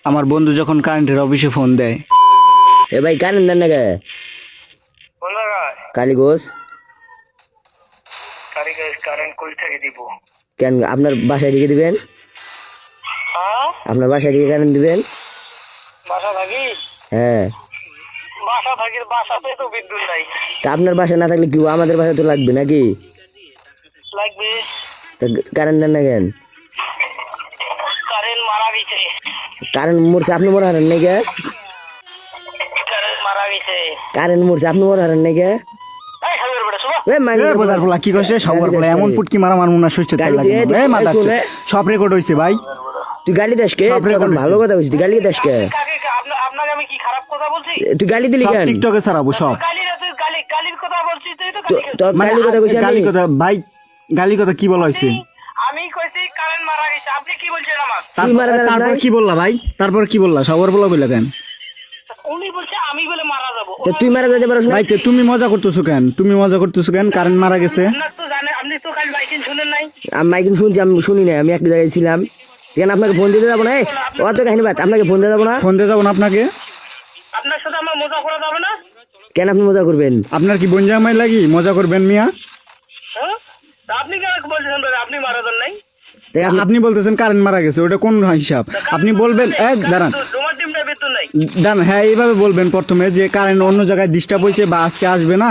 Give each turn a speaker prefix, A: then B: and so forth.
A: আমার বন্ধু যখন কারেন্টের অফিসে ফোন দেয়।
B: এ ভাই কারেন্ট দেন না কে?
C: কোন জায়গায়?
B: কালীগঞ্জ।
C: কারেন্ট কই থেকে দিব?
B: কেন আপনার বাসায় দিকে দিবেন?
C: হ্যাঁ,
B: আপনার বাসায় দিকে কারেন্ট দিবেন?
C: বাসা থাকি?
B: হ্যাঁ।
C: বাসা থাকি, বাসাতে তো বিদ্যুৎ নাই।
B: তা আপনার বাসায় না থাকলে কি আমাদের বাসায় তো লাগবে নাকি?
C: লাগবে।
B: তা কারেন্ট দেন না কেন?
C: কারেন্ট মারা গেছে।
B: কারেন্ট মরছে আপনি মনে হারেন নাই কে?
C: কারেন্ট মারা গেছে।
B: কারেন্ট মরছে আপনি মনে হারেন নাই কে?
C: এই খাবার বেটা শুনো।
B: এ মাইনে
A: এ বোধার বলা কি কইছে সবার বলা এমন ফুটকি মারা মারমু না সইছে তাই
B: গালি
A: লাগে
B: দিয়ে
A: না। এ মাদার
B: শুনে।
A: সব রেকর্ড হইছে ভাই।
B: তুই গালি দেশ কে?
A: সব record
B: তখন ভালো কথা বলছিস, তুই গালি দেশ কে?
C: আপনাকে আমি কি খারাপ কথা বলছি?
B: তুই গালি দিলি
A: সব
B: কেন?
A: টিকটকে ছাড়াবো সব।
C: গালির কথা বলছি তুই তো
B: তোর
A: মানে
B: গালি কথা কইছি আমি?
A: গালি কথা ভাই, গালি কথা কি বলা হইছে?
C: আমি কইছি কারেন্ট মারা গেছে, আপনি কি বলছেন আমার?
B: তুই মারা যাস
A: তারপর
B: নাই?
A: কি বললা ভাই? তারপর কি বললা? সবার বলা কইলা কেন?
C: উনি বলছে আমি বলে মারা যাবো।
B: তা তুই মারা যেতে পারছ না?
A: ভাই তুমি মজা করতেছো কেন? তুমি মজা করতেছো কেন? কারেন্ট মারা গেছে।
C: আপনার তো জানেন, আপনি তো কাল বাইকিং শুনেন নাই?
B: আমি মাইকিং শুনছি, আমি শুনি না, আমি একটা জায়গায় ছিলাম। কেন আপনাকে ফোন দিতে যাবো না? অত কাহিনী বাদ, আপনাকে ফোন দিতে যাবো না?
A: ফোন দিয়ে যাবো না আপনাকে?
C: আপনার সাথে আমার মজা করা যাবে না?
B: কেন আপনি মজা করবেন?
A: আপনার কি বনজামাই লাগি মজা করবেন মিয়া?
C: হ্যাঁ, তা আপনি কেন বলছেন দাদা আপনি মারা যান নাই?
B: তাই আপনি-
A: আপনি বলতেছেন কারেন্ট মারা গেছে, ওটা কোন হিসাব? আপনি বলবেন দাঁড়ান
C: তোমার টিমটা বেতন নাই।
A: দাঁড়ান, হ্যাঁ এইভাবে বলবেন প্রথমে যে কারেন্ট অন্য জায়গায় ডিস্টার্ব হয়েছে বা আজকে আসবে না।